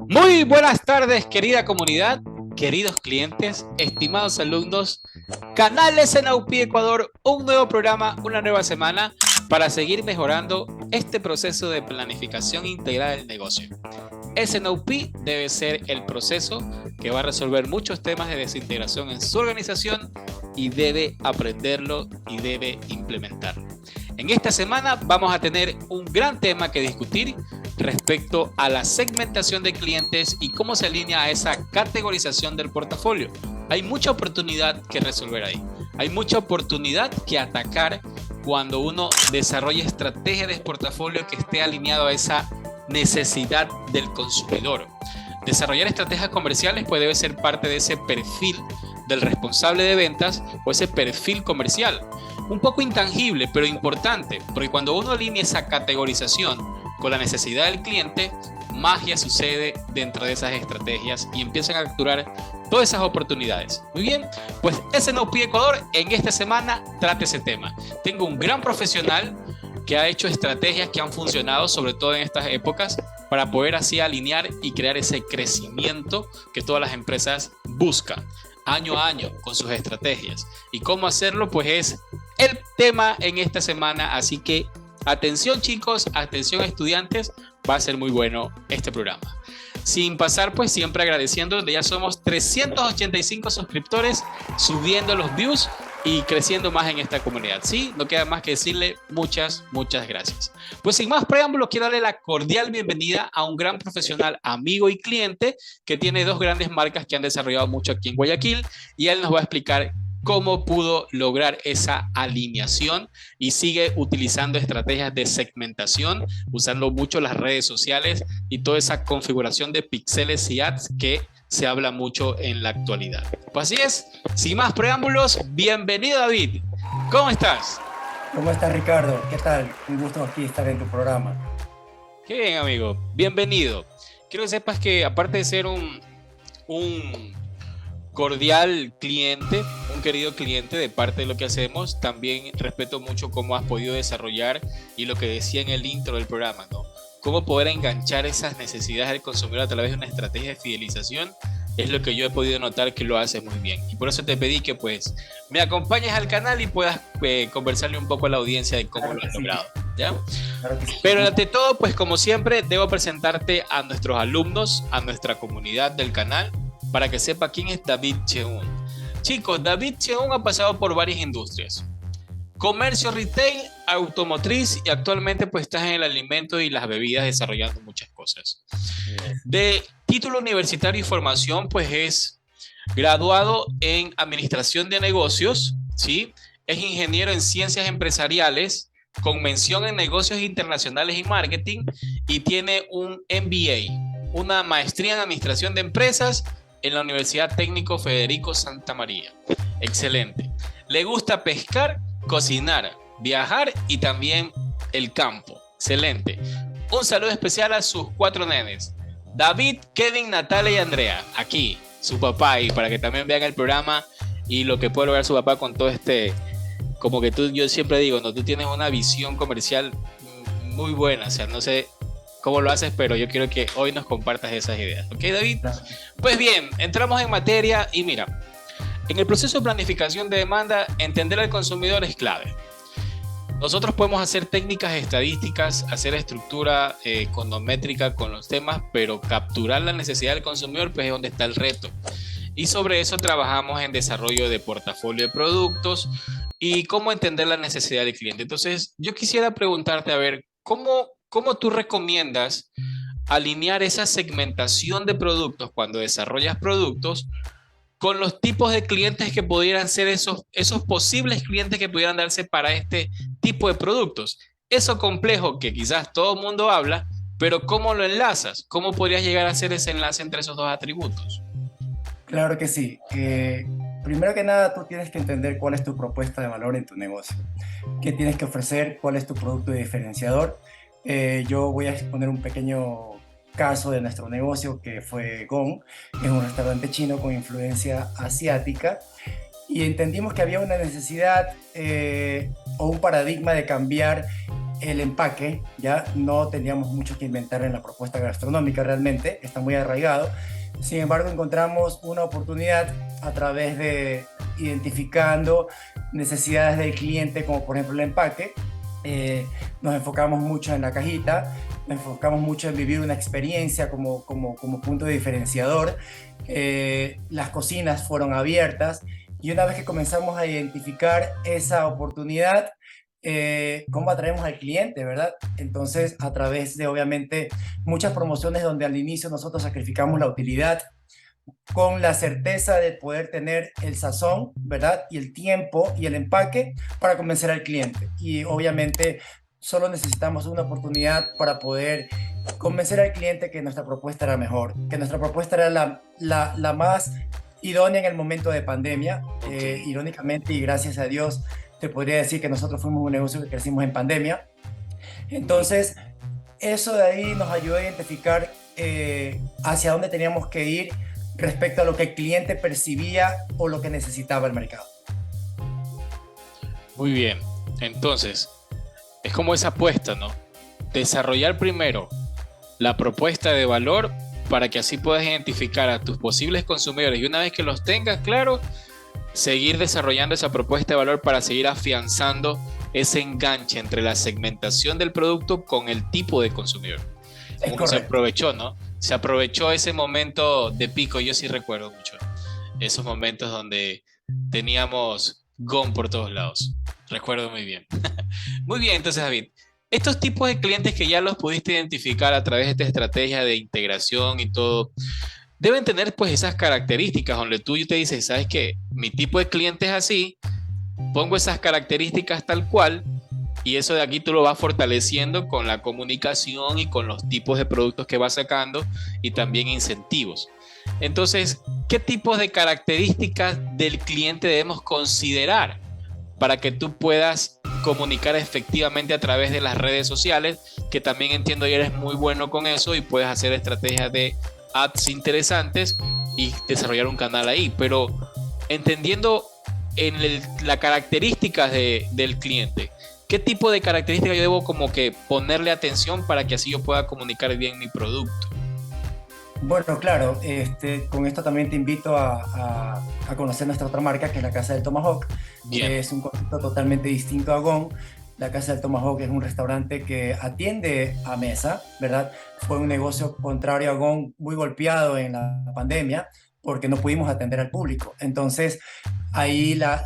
Muy buenas tardes, querida comunidad, queridos clientes, estimados alumnos, Canal SNUP Ecuador, un nuevo programa, una nueva semana para seguir mejorando este proceso de planificación integral del negocio. SNUP debe ser el proceso que va a resolver muchos temas de desintegración en su organización y debe aprenderlo y debe implementarlo. En esta semana vamos a tener un gran tema que discutir respecto a la segmentación de clientes y cómo se alinea a esa categorización del portafolio. Hay mucha oportunidad que resolver ahí. Hay mucha oportunidad que atacar cuando uno desarrolla estrategias de portafolio que esté alineado a esa necesidad del consumidor. Desarrollar estrategias comerciales pues debe ser parte de ese perfil del responsable de ventas o ese perfil comercial. Un poco intangible, pero importante, porque cuando uno alinea esa categorización con la necesidad del cliente, magia sucede dentro de esas estrategias y empiezan a capturar todas esas oportunidades. Muy bien, pues SNUP Ecuador en esta semana trata ese tema. Tengo un gran profesional que ha hecho estrategias que han funcionado, sobre todo en estas épocas, para poder así alinear y crear ese crecimiento que todas las empresas buscan año a año con sus estrategias. ¿Y cómo hacerlo? Pues es el tema en esta semana, así que atención chicos, atención estudiantes, va a ser muy bueno este programa. Sin pasar, pues siempre agradeciendo, ya somos 385 suscriptores, subiendo los views y creciendo más en esta comunidad. Sí, no queda más que decirle muchas gracias. Pues sin más preámbulos, quiero darle la cordial bienvenida a un gran profesional, amigo y cliente que tiene dos grandes marcas que han desarrollado mucho aquí en Guayaquil y él nos va a explicar cómo pudo lograr esa alineación y sigue utilizando estrategias de segmentación, usando mucho las redes sociales y toda esa configuración de píxeles y ads que se habla mucho en la actualidad. Pues así es, sin más preámbulos, bienvenido David. ¿Cómo estás? ¿Cómo estás, Ricardo? ¿Qué tal? Un gusto aquí estar en tu programa. Qué bien, amigo. Bienvenido. Quiero que sepas que aparte de ser un cordial cliente, un querido cliente de parte de lo que hacemos, también respeto mucho cómo has podido desarrollar y lo que decía en el intro del programa, ¿no? Cómo poder enganchar esas necesidades del consumidor a través de una estrategia de fidelización es lo que yo he podido notar que lo haces muy bien. Y por eso te pedí que pues me acompañes al canal y puedas conversarle un poco a la audiencia de cómo lo has logrado, ¿ya? Claro que sí. Pero ante todo, pues como siempre, debo presentarte a nuestros alumnos, a nuestra comunidad del canal, para que sepa quién es David Cheun. Chicos, David Cheun ha pasado por varias industrias. Comercio, retail, automotriz y actualmente pues estás en el alimento y las bebidas desarrollando muchas cosas. De título universitario y formación pues es graduado en administración de negocios, ¿sí? Es ingeniero en ciencias empresariales con mención en negocios internacionales y marketing y tiene un MBA, una maestría en administración de empresas en la Universidad Técnico Federico Santa María. Excelente. Le gusta pescar, cocinar, viajar y también el campo. Excelente. Un saludo especial a sus 4 nenes, David, Kevin, Natalia y Andrea. Aquí, su papá, y para que también vean el programa y lo que puede lograr su papá con todo este, como que yo siempre digo, no, tú tienes una visión comercial muy buena, o sea, no sé cómo lo haces, pero yo quiero que hoy nos compartas esas ideas. ¿Ok, David? Claro. Pues bien, entramos en materia y mira, en el proceso de planificación de demanda, entender al consumidor es clave. Nosotros podemos hacer técnicas estadísticas, hacer estructura econométrica con los temas, pero capturar la necesidad del consumidor pues es donde está el reto. Y sobre eso trabajamos en desarrollo de portafolio de productos y cómo entender la necesidad del cliente. Entonces, yo quisiera preguntarte, a ver, ¿cómo tú recomiendas alinear esa segmentación de productos cuando desarrollas productos con los tipos de clientes que pudieran ser esos posibles clientes que pudieran darse para este tipo de productos? Eso complejo que quizás todo el mundo habla, pero ¿cómo lo enlazas? ¿Cómo podrías llegar a hacer ese enlace entre esos dos atributos? Claro que sí. Primero que nada, tú tienes que entender cuál es tu propuesta de valor en tu negocio. ¿Qué tienes que ofrecer? ¿Cuál es tu producto diferenciador? Yo voy a exponer un pequeño caso de nuestro negocio que fue Gong, que es un restaurante chino con influencia asiática. Y entendimos que había una necesidad o un paradigma de cambiar el empaque, ya no teníamos mucho que inventar en la propuesta gastronómica realmente, está muy arraigado. Sin embargo, encontramos una oportunidad a través de identificando necesidades del cliente, como por ejemplo el empaque. Nos enfocamos mucho en la cajita, nos enfocamos mucho en vivir una experiencia como punto de diferenciador. Las cocinas fueron abiertas y una vez que comenzamos a identificar esa oportunidad, cómo atraemos al cliente, ¿verdad? Entonces, a través de, obviamente, muchas promociones donde al inicio nosotros sacrificamos la utilidad con la certeza de poder tener el sazón, ¿verdad? Y el tiempo y el empaque para convencer al cliente. Y obviamente solo necesitamos una oportunidad para poder convencer al cliente que nuestra propuesta era mejor, que nuestra propuesta era la más idónea en el momento de pandemia. Irónicamente y gracias a Dios, te podría decir que nosotros fuimos un negocio que crecimos en pandemia. Entonces, eso de ahí nos ayudó a identificar hacia dónde teníamos que ir respecto a lo que el cliente percibía o lo que necesitaba el mercado. Muy bien, entonces, es como esa apuesta, ¿no? Desarrollar primero la propuesta de valor para que así puedas identificar a tus posibles consumidores y una vez que los tengas claro, seguir desarrollando esa propuesta de valor para seguir afianzando ese enganche entre la segmentación del producto con el tipo de consumidor. Como que se aprovechó, ¿no? Se aprovechó ese momento de pico. Yo sí recuerdo mucho esos momentos donde teníamos GOM por todos lados. Recuerdo muy bien. Muy bien, entonces, David, estos tipos de clientes que ya los pudiste identificar a través de esta estrategia de integración y todo, deben tener pues esas características donde tú te dices, ¿sabes qué? Mi tipo de cliente es así, pongo esas características tal cual y eso de aquí tú lo vas fortaleciendo con la comunicación y con los tipos de productos que vas sacando y también incentivos. Entonces, ¿qué tipos de características del cliente debemos considerar para que tú puedas comunicar efectivamente a través de las redes sociales? Que también entiendo que eres muy bueno con eso y puedes hacer estrategias de ads interesantes y desarrollar un canal ahí, pero entendiendo las características del cliente, ¿qué tipo de características yo debo como que ponerle atención para que así yo pueda comunicar bien mi producto? Bueno, claro, con esto también te invito a conocer nuestra otra marca, que es la Casa del Tomahawk. Que es un concepto totalmente distinto a GON. La Casa del Tomahawk es un restaurante que atiende a mesa, ¿verdad? Fue un negocio contrario a GON, muy golpeado en la pandemia, porque no pudimos atender al público. Entonces, ahí la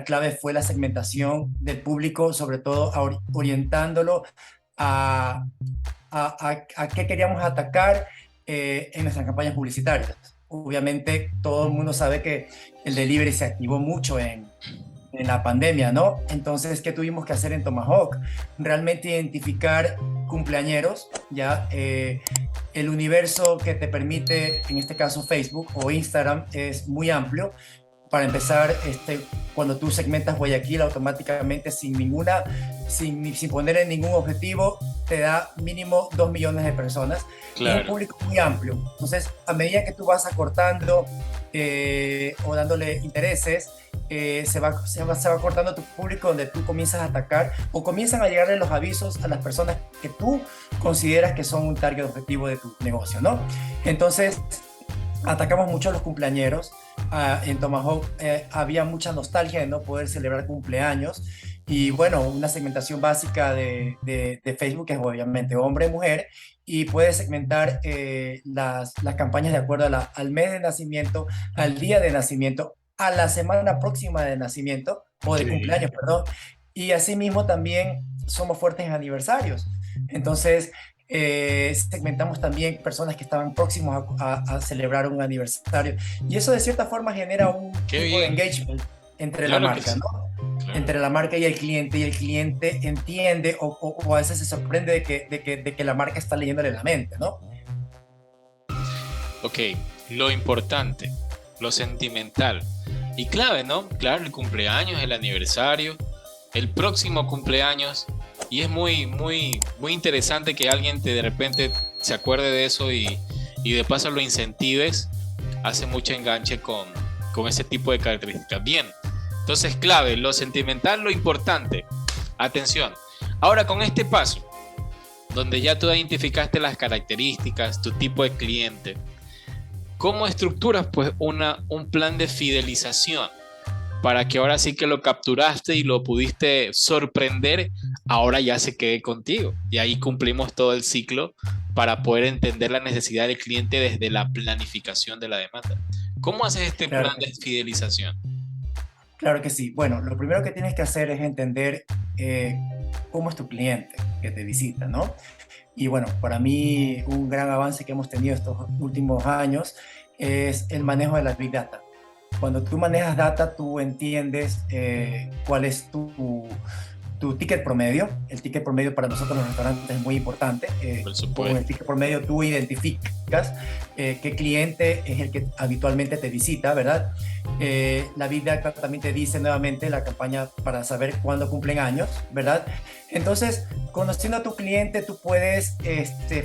clave fue la segmentación del público, sobre todo orientándolo a qué queríamos atacar en nuestras campañas publicitarias. Obviamente, todo el mundo sabe que el delivery se activó mucho en la pandemia, ¿no? Entonces, ¿qué tuvimos que hacer en Tomahawk? Realmente identificar cumpleañeros, ¿ya? El universo que te permite, en este caso Facebook o Instagram, es muy amplio. Para empezar, cuando tú segmentas Guayaquil automáticamente sin poner en ningún objetivo, te da mínimo 2 millones de personas. Claro. Es un público muy amplio. Entonces, a medida que tú vas acortando o dándole intereses, se va cortando tu público, donde tú comienzas a atacar o comienzan a llegarle los avisos a las personas que tú consideras que son un target objetivo de tu negocio, ¿no? Entonces, atacamos mucho a los cumpleañeros. En Tomahawk había mucha nostalgia de no poder celebrar cumpleaños y bueno, una segmentación básica de Facebook es obviamente hombre-mujer y puedes segmentar las campañas de acuerdo al mes de nacimiento, al día de nacimiento, a la semana próxima de nacimiento o de cumpleaños, perdón, y asimismo también somos fuertes en aniversarios. Entonces, segmentamos también personas que estaban próximos a celebrar un aniversario y eso de cierta forma genera un tipo de engagement entre la marca, ¿no? Claro. Entre la marca y el cliente entiende o a veces se sorprende de que la marca está leyéndole la mente, ¿no? Ok, lo importante, lo sentimental y clave, ¿no? Claro, el cumpleaños, el aniversario, el próximo cumpleaños. Y es muy, muy, muy interesante que alguien de repente se acuerde de eso y de paso lo incentives. Hace mucho enganche con ese tipo de características. Bien, entonces clave, lo sentimental, lo importante. Atención, Ahora, con este paso, donde ya tú identificaste las características, tu tipo de cliente, ¿cómo estructuras pues un plan de fidelización para que ahora sí que lo capturaste y lo pudiste sorprender, ahora ya se quede contigo? Y ahí cumplimos todo el ciclo para poder entender la necesidad del cliente desde la planificación de la demanda. ¿Cómo haces este Claro plan que de sí. fidelización? Claro que sí. Bueno, lo primero que tienes que hacer es entender cómo es tu cliente que te visita, ¿no? Y bueno, para mí un gran avance que hemos tenido estos últimos años es el manejo de la Big Data. Cuando tú manejas data, tú entiendes cuál es tu ticket promedio. El ticket promedio para nosotros los restaurantes es muy importante. Por Con el supuesto. ticket promedio tú identificas qué cliente es el que habitualmente te visita, ¿verdad? La Big Data también te dice nuevamente la campaña para saber cuándo cumplen años, ¿verdad? Entonces, conociendo a tu cliente, tú puedes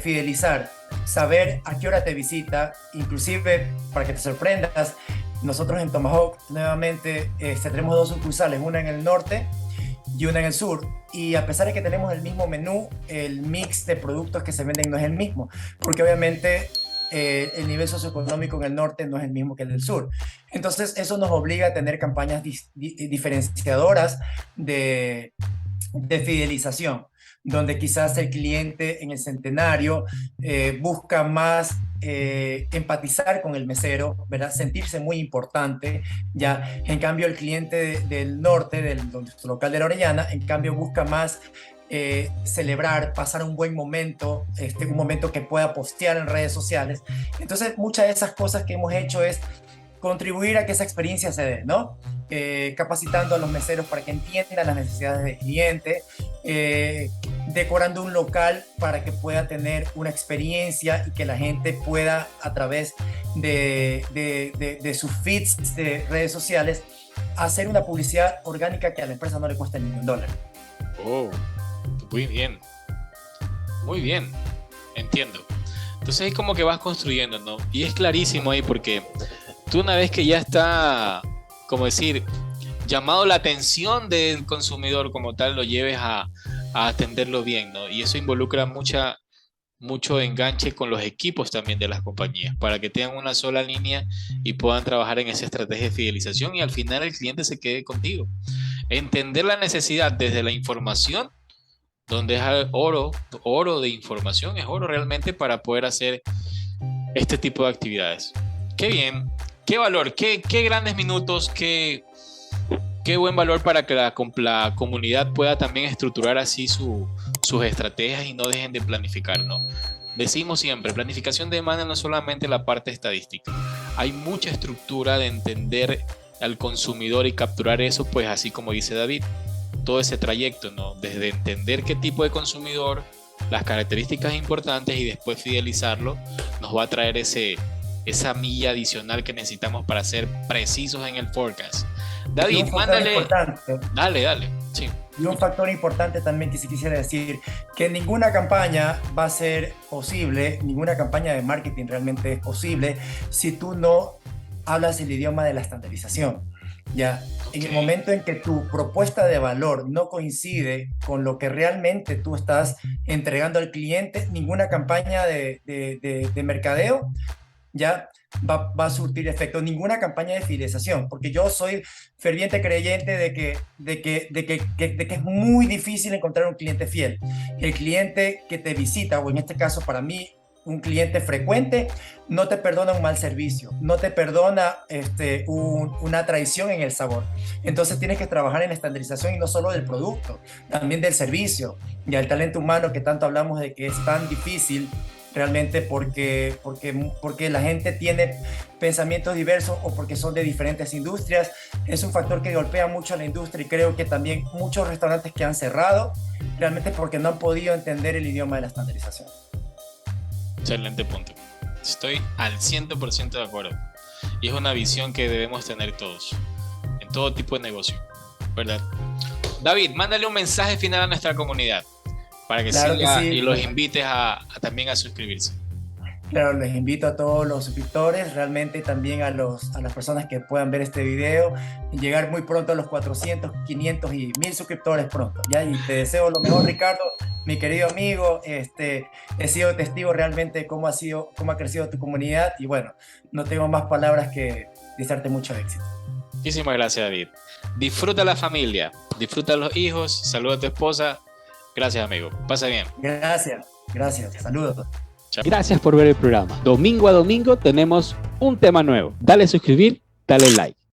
fidelizar, saber a qué hora te visita, inclusive para que te sorprendas. Nosotros en Tomahawk nuevamente tenemos dos sucursales, una en el norte y una en el sur. Y a pesar de que tenemos el mismo menú, el mix de productos que se venden no es el mismo, porque obviamente el nivel socioeconómico en el norte no es el mismo que en el sur. Entonces eso nos obliga a tener campañas diferenciadoras de fidelización, donde quizás el cliente en el centenario busca más empatizar con el mesero, ¿verdad? Sentirse muy importante, ya. En cambio, el cliente del norte, del nuestro local de la Orellana, en cambio busca más celebrar, pasar un buen momento, un momento que pueda postear en redes sociales. Entonces, muchas de esas cosas que hemos hecho es contribuir a que esa experiencia se dé, ¿no? Capacitando a los meseros para que entiendan las necesidades del cliente, decorando un local para que pueda tener una experiencia y que la gente pueda, a través de sus feeds de redes sociales, hacer una publicidad orgánica que a la empresa no le cueste ni $1. Oh, muy bien, muy bien, entiendo. Entonces es como que vas construyendo, ¿no? Y es clarísimo ahí porque tú una vez que ya está, como decir, llamado la atención del consumidor como tal, lo lleves a atenderlo bien, ¿no? Y eso involucra mucho enganche con los equipos también de las compañías, para que tengan una sola línea y puedan trabajar en esa estrategia de fidelización y al final el cliente se quede contigo. Entender la necesidad desde la información, donde es oro de información, es oro realmente para poder hacer este tipo de actividades. Qué bien, qué valor, qué grandes minutos, qué buen valor para que la comunidad pueda también estructurar así sus estrategias y no dejen de planificar, ¿no? Decimos siempre, planificación de demanda no es solamente la parte estadística, hay mucha estructura de entender al consumidor y capturar eso, pues así como dice David, todo ese trayecto, ¿no? Desde entender qué tipo de consumidor, las características importantes y después fidelizarlo, nos va a traer esa milla adicional que necesitamos para ser precisos en el forecast. Y David, un factor mándale, importante, dale, sí. y un factor importante también que sí quisiera decir, que ninguna campaña va a ser posible, ninguna campaña de marketing realmente es posible si tú no hablas el idioma de la estandarización. Ya, en el Okay. momento en que tu propuesta de valor no coincide con lo que realmente tú estás entregando al cliente, ninguna campaña de mercadeo ya va a surtir efecto, ninguna campaña de fidelización, porque yo soy ferviente creyente de que es muy difícil encontrar un cliente fiel. El cliente que te visita, o en este caso para mí, un cliente frecuente, no te perdona un mal servicio, no te perdona una traición en el sabor. Entonces tienes que trabajar en la estandarización y no solo del producto, también del servicio y el talento humano que tanto hablamos de que es tan difícil realmente porque la gente tiene pensamientos diversos o porque son de diferentes industrias. Es un factor que golpea mucho a la industria y creo que también muchos restaurantes que han cerrado realmente porque no han podido entender el idioma de la estandarización. Excelente punto. Estoy al 100% de acuerdo. Y es una visión que debemos tener todos, en todo tipo de negocio, ¿verdad? David, mándale un mensaje final a nuestra comunidad para que Claro que siga y sí. los invites también a suscribirse. Claro, les invito a todos los suscriptores, realmente también a las personas que puedan ver este video, y llegar muy pronto a los 400, 500 y 1000 suscriptores pronto, ¿ya? Y te deseo lo mejor, Ricardo, mi querido amigo. He sido testigo realmente de cómo ha crecido tu comunidad, y bueno, no tengo más palabras que desearte mucho éxito. Muchísimas gracias, David. Disfruta la familia, disfruta los hijos, saluda a tu esposa. Gracias, amigo. Pasa bien. Gracias, gracias, saludos. Gracias por ver el programa. Domingo a domingo tenemos un tema nuevo. Dale suscribir, dale like.